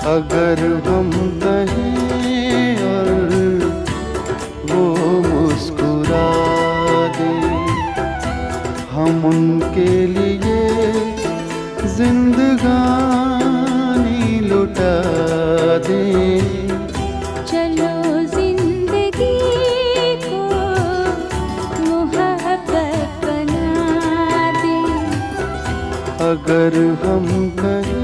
अगर हम कहें और वो मुस्कुरा दे, हम उनके लिए जिंदगानी लुटा दें। चलो जिंदगी को मोहब्बत बना दे। अगर हम कहें